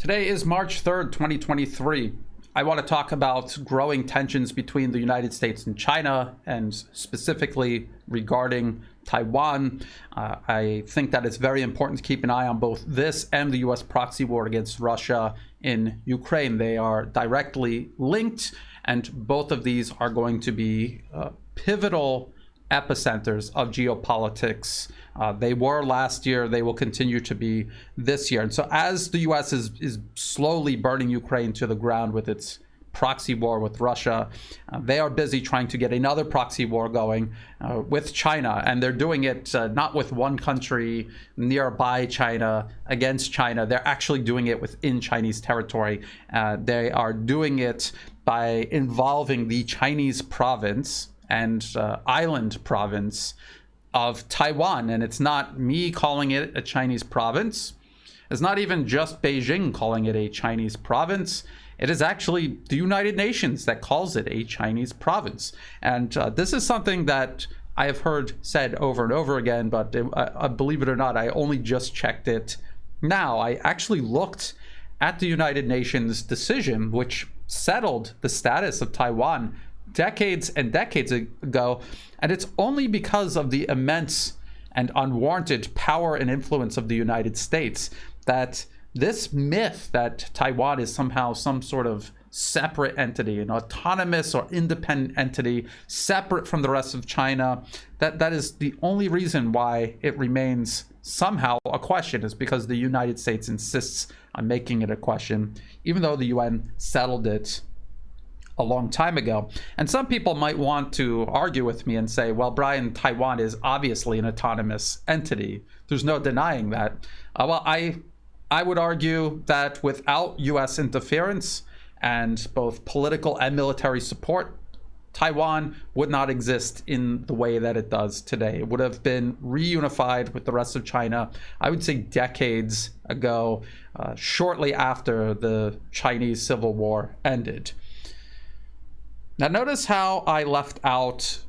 Today is March 3rd, 2023. I want to talk about growing tensions between the United States and China, and specifically regarding Taiwan. I think that it's very important to keep an eye on both this and the U.S. proxy war against Russia in Ukraine. They are directly linked, and both of these are going to be pivotal epicenters of geopolitics. They were last year, they will continue to be this year. And so as the US is slowly burning Ukraine to the ground with its proxy war with Russia, they are busy trying to get another proxy war going with China. And they're doing it not with one country nearby China against China. They're actually doing it within Chinese territory. They are doing it by involving the Chinese province and island province of Taiwan. And it's not me calling it a Chinese province. It's not even just Beijing calling it a Chinese province. It is actually the United Nations that calls it a Chinese province. And this is something that I have heard said over and over again, but believe it or not, I only just checked it now. I actually looked at the United Nations decision, which settled the status of Taiwan decades and decades ago, and it's only because of the immense and unwarranted power and influence of the United States that this myth that Taiwan is somehow some sort of separate entity, an autonomous or independent entity separate from the rest of China, that is the only reason why it remains somehow a question, is because the United States insists on making it a question, even though the UN settled it a long time ago. And some people might want to argue with me and say, well, Brian, Taiwan is obviously an autonomous entity. There's no denying that. Well, I would argue that without US interference and both political and military support, Taiwan would not exist in the way that it does today. It would have been reunified with the rest of China, I would say decades ago, shortly after the Chinese Civil War ended. Now, notice how I left out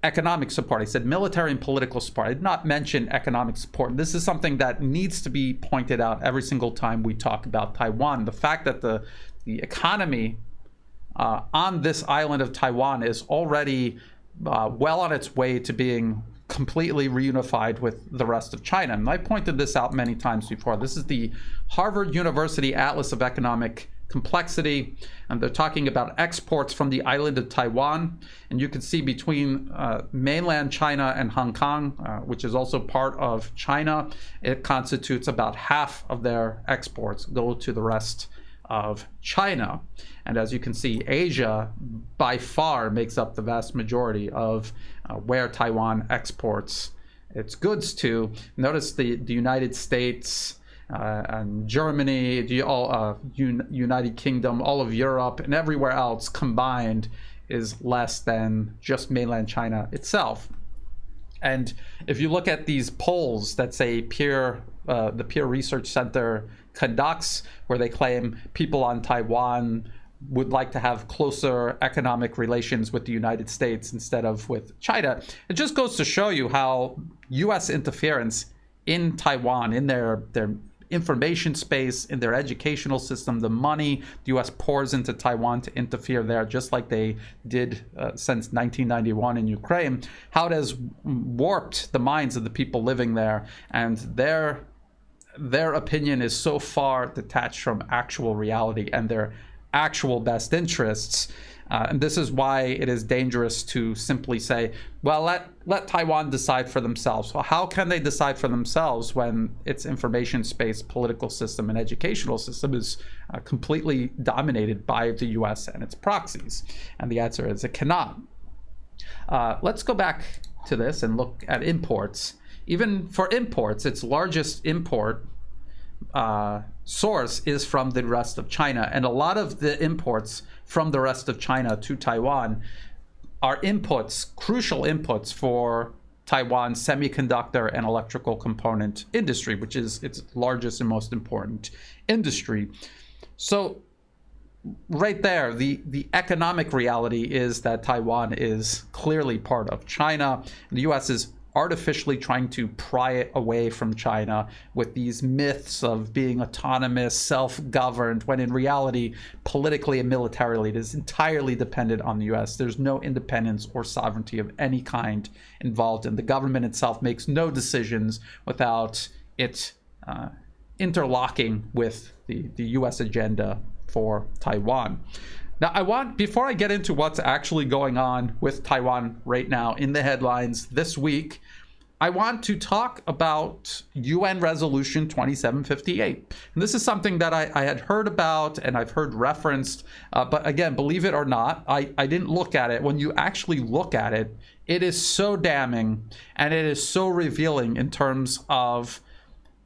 economic support. I said military and political support. I did not mention economic support. This is something that needs to be pointed out every single time we talk about Taiwan. The fact that the economy on this island of Taiwan is already well on its way to being completely reunified with the rest of China. And I pointed this out many times before. This is the Harvard University Atlas of Economic Complexity, and they're talking about exports from the island of Taiwan. And you can see between mainland China and Hong Kong, which is also part of China, it constitutes about half of their exports go to the rest of China. And as you can see, Asia by far makes up the vast majority of where Taiwan exports its goods to. Notice the United States, and Germany, United Kingdom, all of Europe, and everywhere else combined is less than just mainland China itself. And if you look at these polls that say the Pew Research Center conducts, where they claim people on Taiwan would like to have closer economic relations with the United States instead of with China, it just goes to show you how U.S. interference in Taiwan, in their information space, in their educational system, the money the U.S. pours into Taiwan to interfere there, just like they did since 1991 in Ukraine, how it has warped the minds of the people living there, and their opinion is so far detached from actual reality and their actual best interests. And this is why it is dangerous to simply say, well, let Taiwan decide for themselves. Well, how can they decide for themselves when its information space, political system, and educational system is completely dominated by the US and its proxies? And the answer is it cannot. Let's go back to this and look at imports. Even for imports, its largest import source is from the rest of China. And a lot of the imports from the rest of China to Taiwan are inputs, crucial inputs for Taiwan's semiconductor and electrical component industry, which is its largest and most important industry. So right there, the economic reality is that Taiwan is clearly part of China. The US is artificially trying to pry it away from China with these myths of being autonomous, self-governed, when in reality, politically and militarily, it is entirely dependent on the US. There's no independence or sovereignty of any kind involved, and the government itself makes no decisions without it interlocking with the US agenda for Taiwan. Now, before I get into what's actually going on with Taiwan right now in the headlines this week, I want to talk about UN Resolution 2758. And this is something that I had heard about and I've heard referenced, but again, believe it or not, I didn't look at it. When you actually look at it, it is so damning and it is so revealing in terms of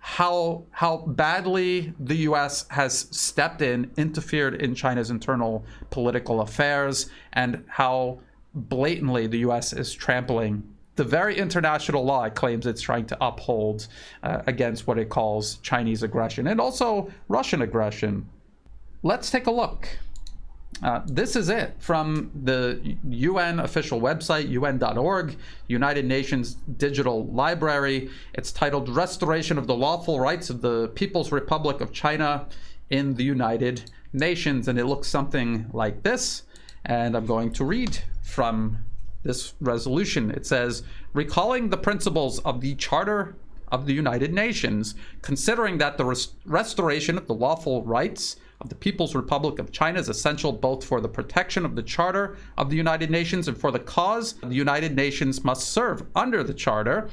how badly the US has stepped in, interfered in China's internal political affairs, and how blatantly the US is trampling the very international law it claims it's trying to uphold against what it calls Chinese aggression and also Russian aggression. Let's take a look. This is it from the UN official website, un.org, United Nations Digital Library. It's titled Restoration of the Lawful Rights of the People's Republic of China in the United Nations. And it looks something like this. And I'm going to read from this resolution. It says, recalling the principles of the Charter of the United Nations, considering that the restoration of the lawful rights of the People's Republic of China is essential both for the protection of the Charter of the United Nations and for the cause the United Nations must serve under the Charter,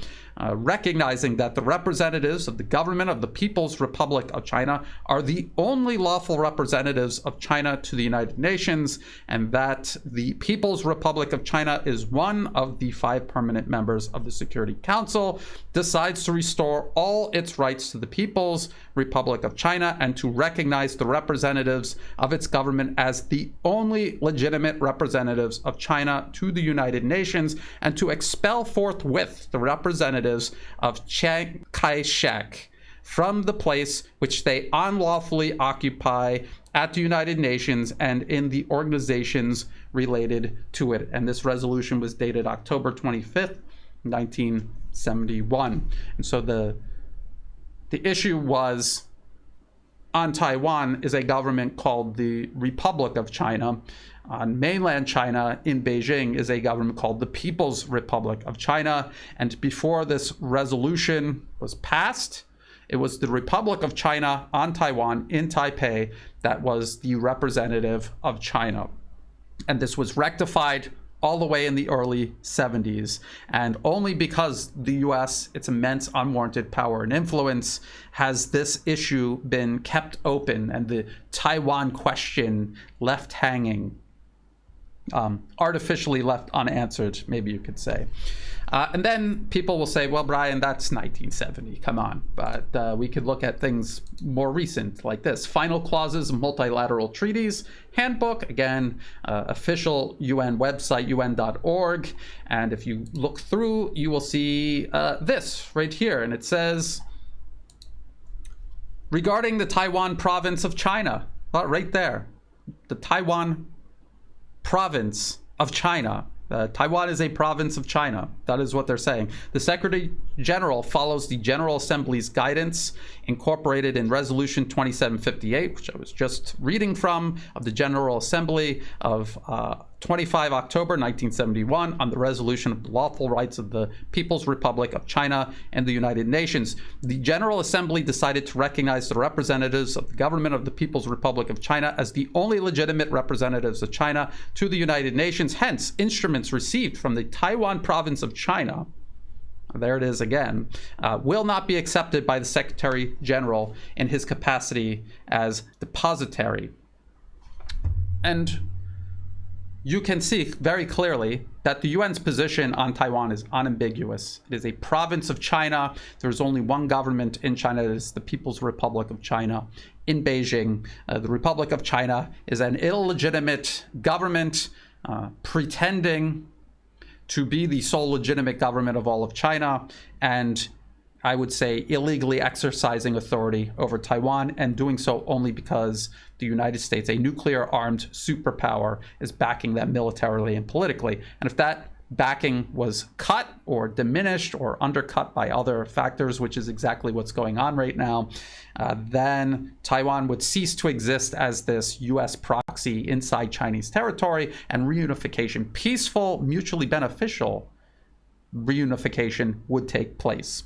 recognizing that the representatives of the government of the People's Republic of China are the only lawful representatives of China to the United Nations, and that the People's Republic of China is one of the 5 permanent members of the Security Council, decides to restore all its rights to the People's Republic of China and to recognize the representatives of its government as the only legitimate representatives of China to the United Nations, and to expel forthwith the representatives of Chiang Kai-shek from the place which they unlawfully occupy at the United Nations and in the organizations related to it. And this resolution was dated October 25th, 1971. And so the issue was, on Taiwan is a government called the Republic of China. On mainland China, in Beijing, is a government called the People's Republic of China. And before this resolution was passed, it was the Republic of China on Taiwan in Taipei that was the representative of China. And this was rectified all the way in the early 70s. And only because the US, its immense unwarranted power and influence, has this issue been kept open and the Taiwan question left hanging, artificially left unanswered, maybe you could say. And then people will say, well, Brian, that's 1970, come on. But we could look at things more recent like this. Final clauses of multilateral treaties handbook, again, official UN website, un.org. And if you look through, you will see this right here. And it says, regarding the Taiwan province of China, right there, the Taiwan province of China. Taiwan is a province of China. That is what they're saying. The Secretary General follows the General Assembly's guidance incorporated in Resolution 2758, which I was just reading from, of the General Assembly of 25 October 1971 on the resolution of the lawful rights of the People's Republic of China and the United Nations. The General Assembly decided to recognize the representatives of the government of the People's Republic of China as the only legitimate representatives of China to the United Nations. Hence, instruments received from the Taiwan province of China, there it is again, will not be accepted by the Secretary General in his capacity as depositary. And you can see very clearly that the UN's position on Taiwan is unambiguous. It is a province of China. There's only one government in China. It is the People's Republic of China in Beijing. The Republic of China is an illegitimate government pretending to be the sole legitimate government of all of China, and I would say illegally exercising authority over Taiwan, and doing so only because the United States, a nuclear armed superpower, is backing them militarily and politically. And if that backing was cut or diminished or undercut by other factors, which is exactly what's going on right now, then Taiwan would cease to exist as this U.S. proxy inside Chinese territory, and reunification, peaceful, mutually beneficial reunification, would take place.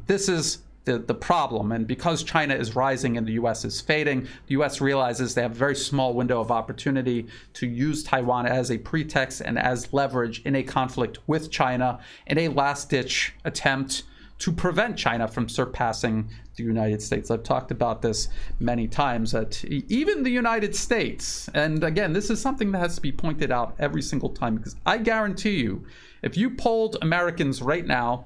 This is the problem, and because China is rising and the U.S. is fading, the U.S. realizes they have a very small window of opportunity to use Taiwan as a pretext and as leverage in a conflict with China in a last-ditch attempt to prevent China from surpassing the United States. I've talked about this many times, that even the United States, and again, this is something that has to be pointed out every single time, because I guarantee you, if you polled Americans right now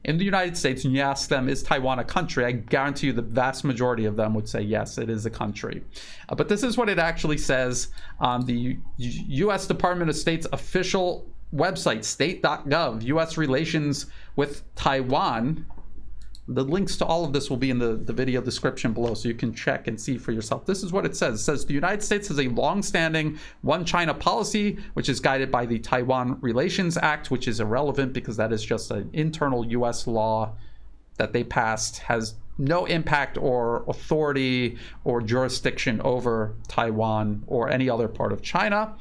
in the United States and you ask them, is Taiwan a country? I guarantee you the vast majority of them would say, yes, it is a country. But this is what it actually says on the U.S. Department of State's official website, state.gov, U.S. relations with Taiwan. The links to all of this will be in the video description below, so you can check and see for yourself. This is what it says. It says the United States has a long-standing one China policy, which is guided by the Taiwan Relations Act, which is irrelevant because that is just an internal U.S. law that they passed, has no impact or authority or jurisdiction over Taiwan or any other part of China.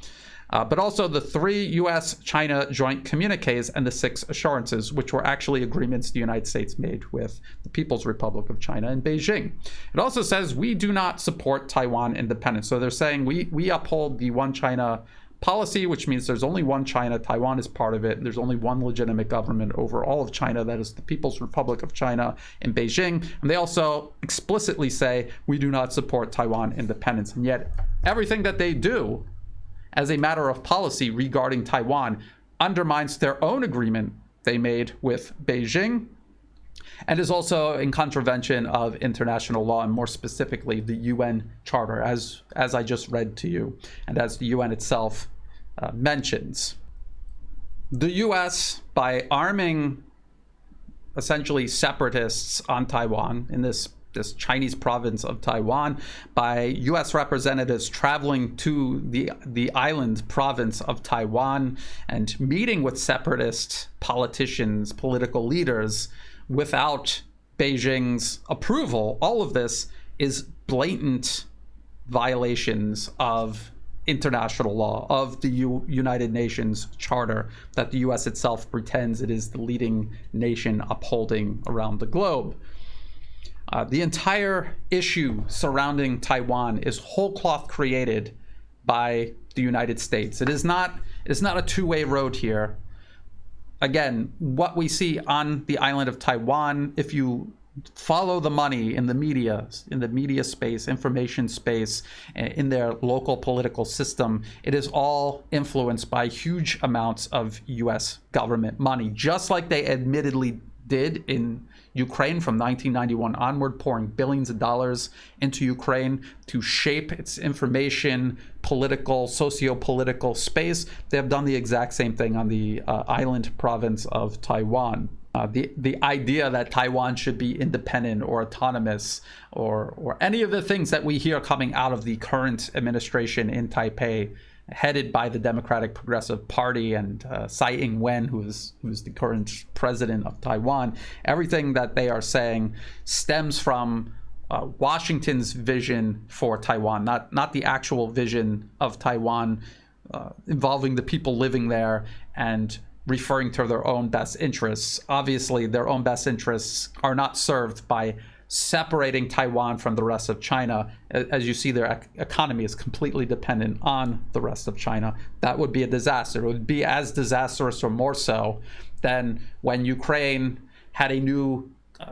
But also the 3 U.S.-China joint communiques and the 6 assurances, which were actually agreements the United States made with the People's Republic of China in Beijing. It also says we do not support Taiwan independence. So they're saying we uphold the one China policy, which means there's only one China. Taiwan is part of it. There's only one legitimate government over all of China. That is the People's Republic of China in Beijing. And they also explicitly say we do not support Taiwan independence. And yet everything that they do as a matter of policy regarding Taiwan undermines their own agreement they made with Beijing, and is also in contravention of international law, and more specifically the UN Charter, as I just read to you, and as the UN itself mentions. The US, by arming essentially separatists on Taiwan in this Chinese province of Taiwan, by U.S. representatives traveling to the island province of Taiwan and meeting with separatist politicians, political leaders, without Beijing's approval. All of this is blatant violations of international law, of the United Nations Charter that the U.S. itself pretends it is the leading nation upholding around the globe. The entire issue surrounding Taiwan is whole cloth created by the United States. It is not a two-way road here. Again, what we see on the island of Taiwan, if you follow the money in the media space, information space, in their local political system, it is all influenced by huge amounts of U.S. government money, just like they admittedly did in Ukraine from 1991 onward, pouring billions of dollars into Ukraine to shape its information, political, socio-political space. They have done the exact same thing on the island province of Taiwan. The idea that Taiwan should be independent or autonomous or any of the things that we hear coming out of the current administration in Taipei, headed by the Democratic Progressive Party and Tsai Ing-wen, who's the current president of Taiwan, everything that they are saying stems from Washington's vision for Taiwan, not the actual vision of Taiwan involving the people living there and referring to their own best interests. Obviously, their own best interests are not served by separating Taiwan from the rest of China. As you see, their economy is completely dependent on the rest of China. That would be a disaster. It would be as disastrous or more so than when Ukraine had a new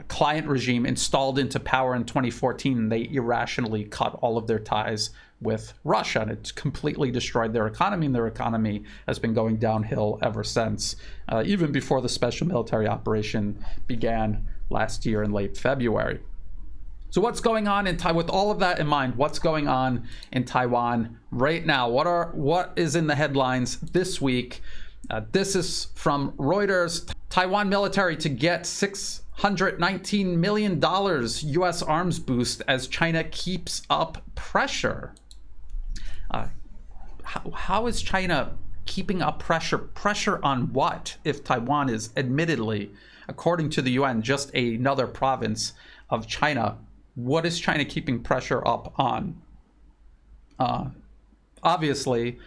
client regime installed into power in 2014, and they irrationally cut all of their ties with Russia, and it's completely destroyed their economy, and their economy has been going downhill ever since, even before the special military operation began last year in late February. So what's going on in Taiwan? With all of that in mind, what's going on in Taiwan right now? What is in the headlines this week? This is from Reuters. Taiwan military to get $619 million U.S. arms boost as China keeps up pressure. How is China keeping up pressure. Pressure on what? If Taiwan is admittedly, according to the UN, just another province of China, what is China keeping pressure up on? Obviously,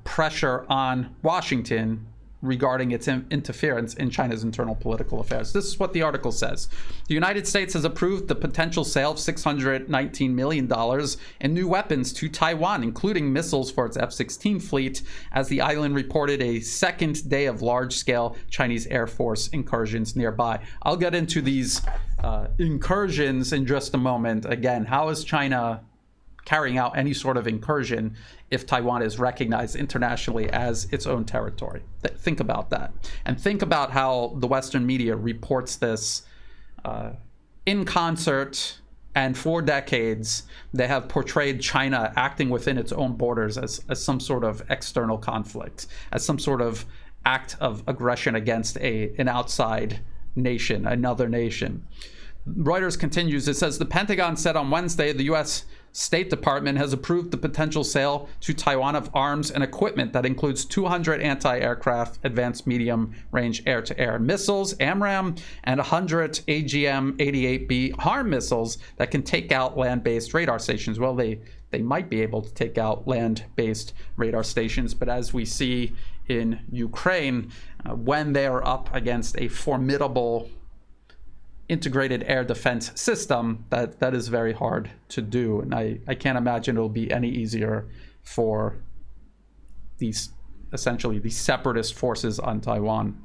pressure on Washington regarding its interference in China's internal political affairs. This is what the article says. The United States has approved the potential sale of $619 million in new weapons to Taiwan, including missiles for its F-16 fleet, as the island reported a second day of large-scale Chinese Air Force incursions nearby. I'll get into these incursions in just a moment. Again, how is China carrying out any sort of incursion if Taiwan is recognized internationally as its own territory? Think about that. And think about how the Western media reports this in concert, and for decades they have portrayed China acting within its own borders as some sort of external conflict, as some sort of act of aggression against an outside nation, another nation. Reuters continues, it says, the Pentagon said on Wednesday the U.S. State Department has approved the potential sale to Taiwan of arms and equipment that includes 200 anti-aircraft advanced medium-range air-to-air missiles, AMRAAM, and 100 AGM-88B HARM missiles that can take out land-based radar stations. Well, they might be able to take out land-based radar stations, but as we see in Ukraine, when they are up against a formidable integrated air defense system, that is very hard to do. And I can't imagine it'll be any easier for these, essentially, these separatist forces on Taiwan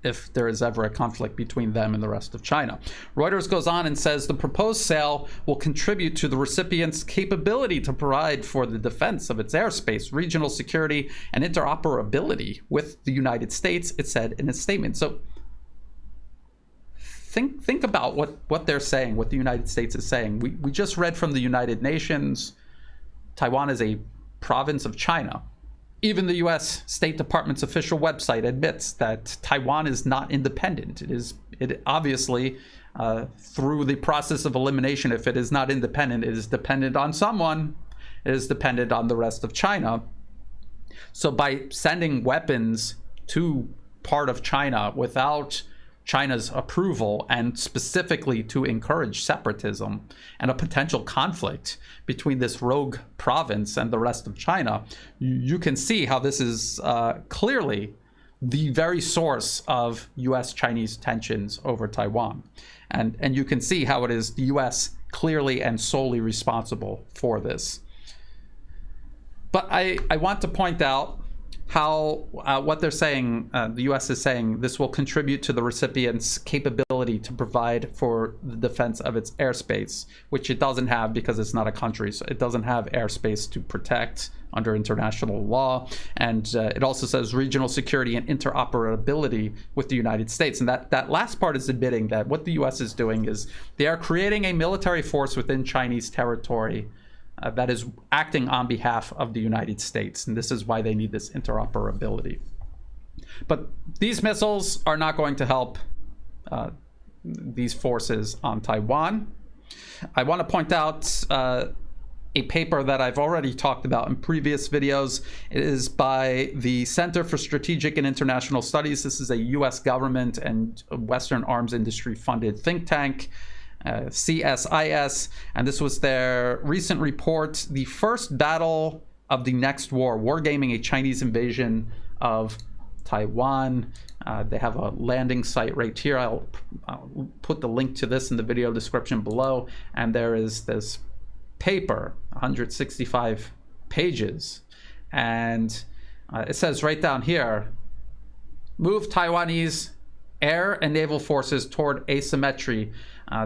if there is ever a conflict between them and the rest of China. Reuters goes on and says the proposed sale will contribute to the recipient's capability to provide for the defense of its airspace, regional security, and interoperability with the United States, it said in a statement. So think about what they're saying, what the United States is saying. We just read from the United Nations, Taiwan is a province of China. Even the U.S. State Department's official website admits that Taiwan is not independent. It obviously, through the process of elimination, if it is not independent, it is dependent on someone. It is dependent on the rest of China. So by sending weapons to part of China without China's approval, and specifically to encourage separatism and a potential conflict between this rogue province and the rest of China, you can see how this is clearly the very source of U.S.-Chinese tensions over Taiwan. And you can see how it is the U.S. clearly and solely responsible for this. But I want to point out how what they're saying, the U.S. is saying this will contribute to the recipient's capability to provide for the defense of its airspace, which it doesn't have because it's not a country. So it doesn't have airspace to protect under international law. And it also says regional security and interoperability with the United States. And that last part is admitting that what the U.S. is doing is they are creating a military force within Chinese territory that is acting on behalf of the United States. And this is why they need this interoperability. But these missiles are not going to help these forces on Taiwan. I want to point out a paper that I've already talked about in previous videos. It is by the Center for Strategic and International Studies. This is a US government and Western arms industry funded think tank. CSIS, and this was their recent report, The First Battle of the Next War, Wargaming a Chinese Invasion of Taiwan. They have a landing site right here. I'll put the link to this in the video description below. And there is this paper, 165 pages. And it says right down here, move Taiwanese air and naval forces toward asymmetry.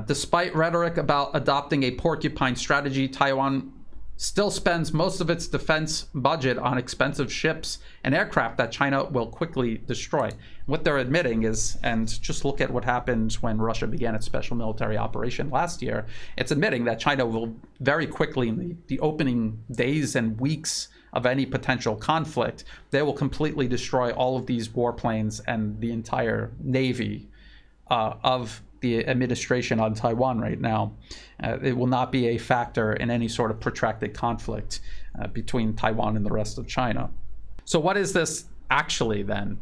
Despite rhetoric about adopting a porcupine strategy, Taiwan still spends most of its defense budget on expensive ships and aircraft that China will quickly destroy. What they're admitting is, and just look at what happened when Russia began its special military operation last year, it's admitting that China will very quickly, in the opening days and weeks of any potential conflict, they will completely destroy all of these warplanes and the entire navy of the administration on Taiwan right now. It will not be a factor in any sort of protracted conflict between Taiwan and the rest of China. So what is this actually then?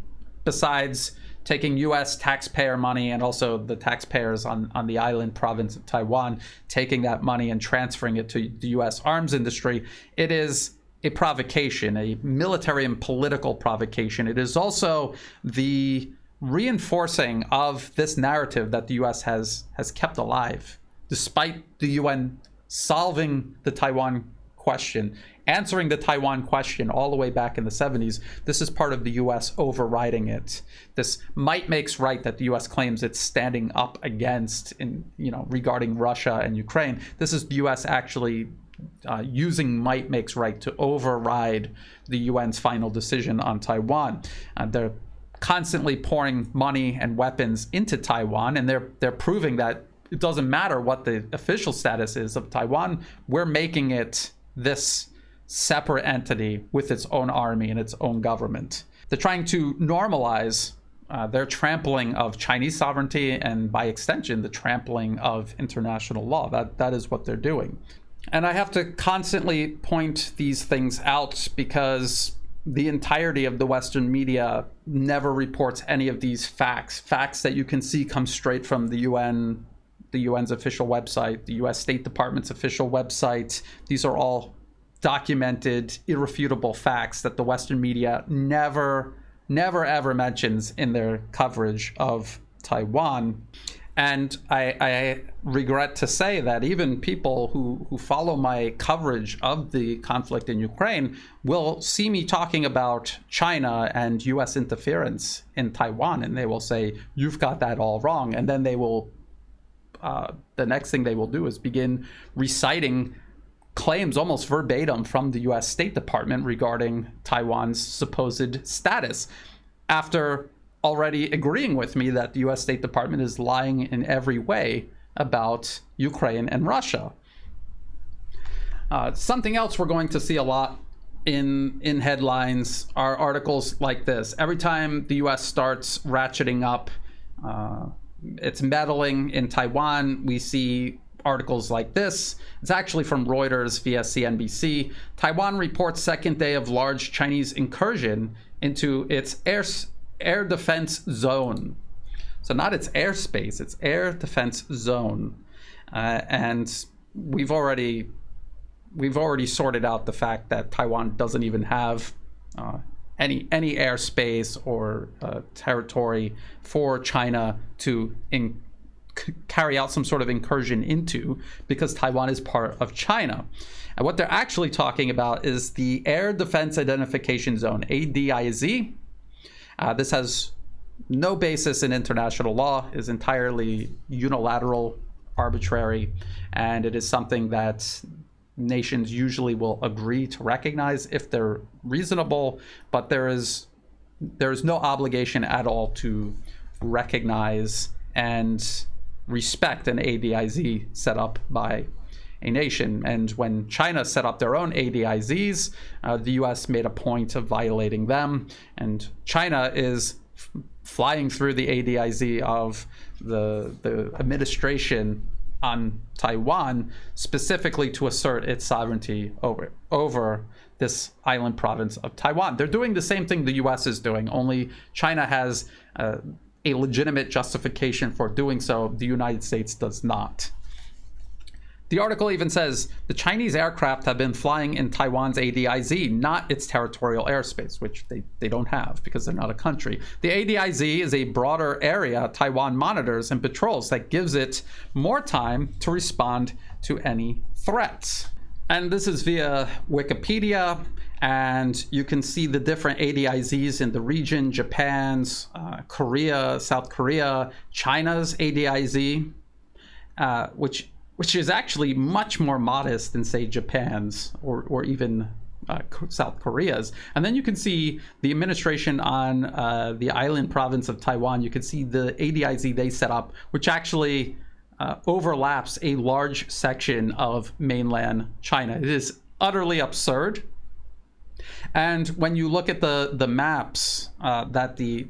Besides taking US taxpayer money and also the taxpayers on the island province of Taiwan, taking that money and transferring it to the US arms industry, it is a provocation, a military and political provocation. It is also the reinforcing of this narrative that the US has kept alive, despite the UN solving the Taiwan question, answering the Taiwan question all the way back in the 70s. This is part of the US overriding it. This might makes right that the US claims it's standing up against regarding Russia and Ukraine. This is the US actually using might makes right to override the UN's final decision on Taiwan. They're constantly pouring money and weapons into Taiwan, and they're proving that it doesn't matter what the official status is of Taiwan. We're making it this separate entity with its own army and its own government. They're trying to normalize their trampling of Chinese sovereignty and, by extension, the trampling of international law. That is what they're doing. And I have to constantly point these things out because the entirety of the Western media never reports any of these facts that you can see come straight from the UN, the UN's official website, the US State Department's official website. These are all documented, irrefutable facts that the Western media never ever mentions in their coverage of Taiwan. And I regret to say that even people who follow my coverage of the conflict in Ukraine will see me talking about China and US interference in Taiwan, and they will say, you've got that all wrong. And then they will, the next thing they will do is begin reciting claims almost verbatim from the US State Department regarding Taiwan's supposed status, after already agreeing with me that the US State Department is lying in every way about Ukraine and Russia. Something else we're going to see a lot in headlines are articles like this. Every time the US starts ratcheting up its meddling in Taiwan, we see articles like this. It's actually from Reuters via CNBC. Taiwan reports second day of large Chinese incursion into its air defense zone. So not its airspace, it's air defense zone. And we've already sorted out the fact that Taiwan doesn't even have any airspace or territory for China to carry out some sort of incursion into, because Taiwan is part of China. And what they're actually talking about is the Air Defense Identification Zone, ADIZ. This has no basis in international law, is entirely unilateral, arbitrary, and it is something that nations usually will agree to recognize if they're reasonable, but there is no obligation at all to recognize and respect an ADIZ set up by a nation. And when China set up their own ADIZs, the US made a point of violating them, and China is flying through the ADIZ of the administration on Taiwan specifically to assert its sovereignty over this island province of Taiwan. They're doing the same thing the US is doing, only China has a legitimate justification for doing so. The United States does not. The article even says the Chinese aircraft have been flying in Taiwan's ADIZ, not its territorial airspace, which they don't have because they're not a country. The ADIZ is a broader area Taiwan monitors and patrols that gives it more time to respond to any threats. And this is via Wikipedia, and you can see the different ADIZs in the region: Japan's, Korea, South Korea, China's ADIZ, which is actually much more modest than, say, Japan's or even South Korea's. And then you can see the administration on the island province of Taiwan. You can see the ADIZ they set up, which actually overlaps a large section of mainland China. It is utterly absurd. And when you look at the maps that the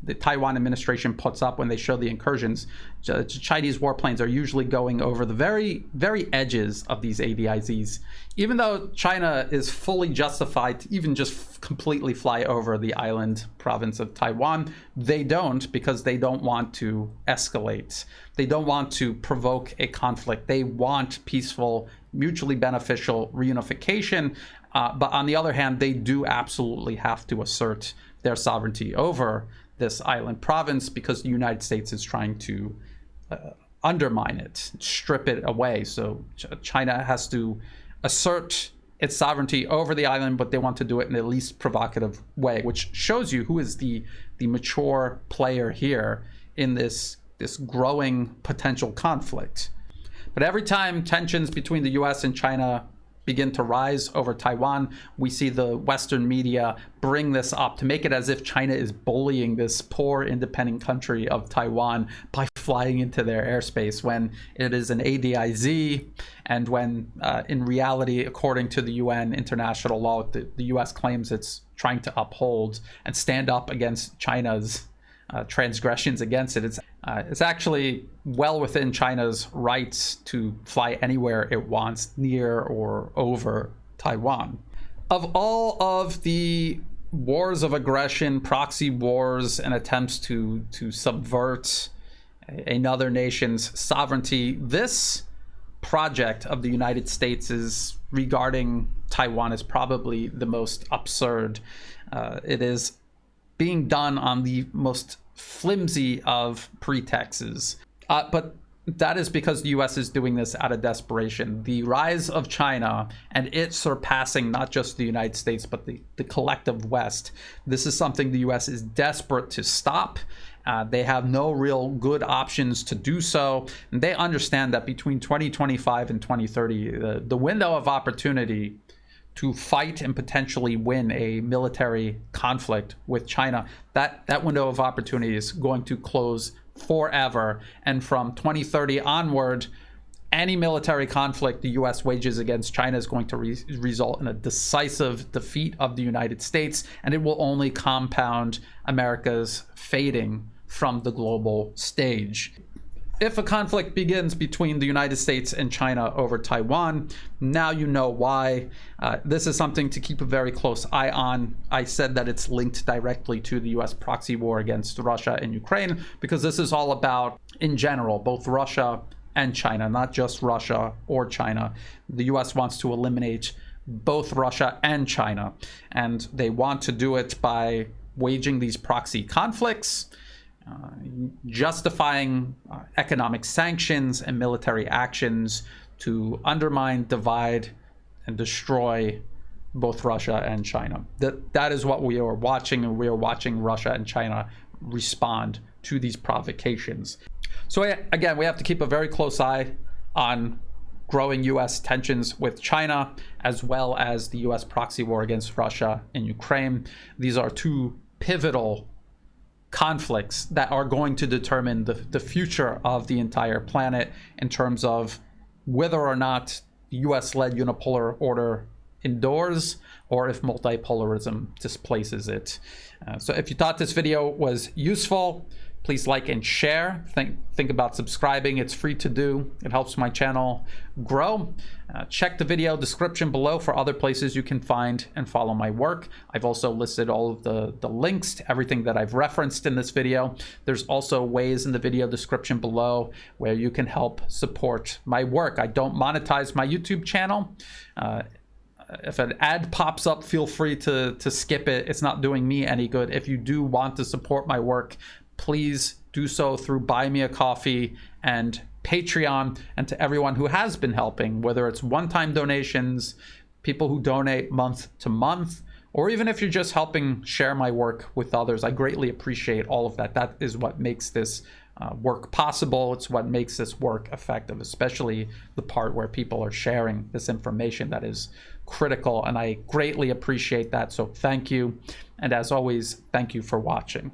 the Taiwan administration puts up when they show the incursions. Chinese warplanes are usually going over the very, very edges of these ADIZs. Even though China is fully justified to even just completely fly over the island province of Taiwan, they don't, because they don't want to escalate. They don't want to provoke a conflict. They want peaceful, mutually beneficial reunification. But on the other hand, they do absolutely have to assert their sovereignty over this island province, because the United States is trying to undermine it, strip it away. So China has to assert its sovereignty over the island, but they want to do it in the least provocative way, which shows you who is the mature player here in this growing potential conflict. But every time tensions between the US and China begin to rise over Taiwan, we see the Western media bring this up to make it as if China is bullying this poor independent country of Taiwan by flying into their airspace, when it is an ADIZ, and when in reality, according to the UN international law, the US claims it's trying to uphold and stand up against China's transgressions against it. It's actually well within China's rights to fly anywhere it wants near or over Taiwan. Of all of the wars of aggression, proxy wars, and attempts to subvert another nation's sovereignty, this project of the United States is regarding Taiwan is probably the most absurd. It is being done on the most flimsy of pretexts. But that is because the US is doing this out of desperation. The rise of China and it surpassing not just the United States, but the collective West. This is something the US is desperate to stop. They have no real good options to do so. And they understand that between 2025 and 2030, the window of opportunity to fight and potentially win a military conflict with China, that window of opportunity is going to close forever. And from 2030 onward, any military conflict the US wages against China is going to result in a decisive defeat of the United States, and it will only compound America's fading from the global stage. If a conflict begins between the United States and China over Taiwan, now you know why. This is something to keep a very close eye on. I said that it's linked directly to the US proxy war against Russia and Ukraine, because this is all about, in general, both Russia and China, not just Russia or China. The US wants to eliminate both Russia and China, and they want to do it by waging these proxy conflicts, justifying economic sanctions and military actions to undermine, divide, and destroy both Russia and China. That is what we are watching, and we are watching Russia and China respond to these provocations. So again, we have to keep a very close eye on growing US tensions with China, as well as the US proxy war against Russia and Ukraine. These are two pivotal conflicts that are going to determine the future of the entire planet in terms of whether or not the US-led unipolar order endures or if multipolarism displaces it. So if you thought this video was useful, please like and share. Think about subscribing. It's free to do. It helps my channel grow. Check the video description below for other places you can find and follow my work. I've also listed all of the links to everything that I've referenced in this video. There's also ways in the video description below where you can help support my work. I don't monetize my YouTube channel. If an ad pops up, feel free to skip it. It's not doing me any good. If you do want to support my work, please do so through Buy Me a Coffee and Patreon. And to everyone who has been helping, whether it's one-time donations, people who donate month to month, or even if you're just helping share my work with others, I greatly appreciate all of that. That is what makes this work possible. It's what makes this work effective, especially the part where people are sharing this information that is critical, and I greatly appreciate that. So thank you. And as always, thank you for watching.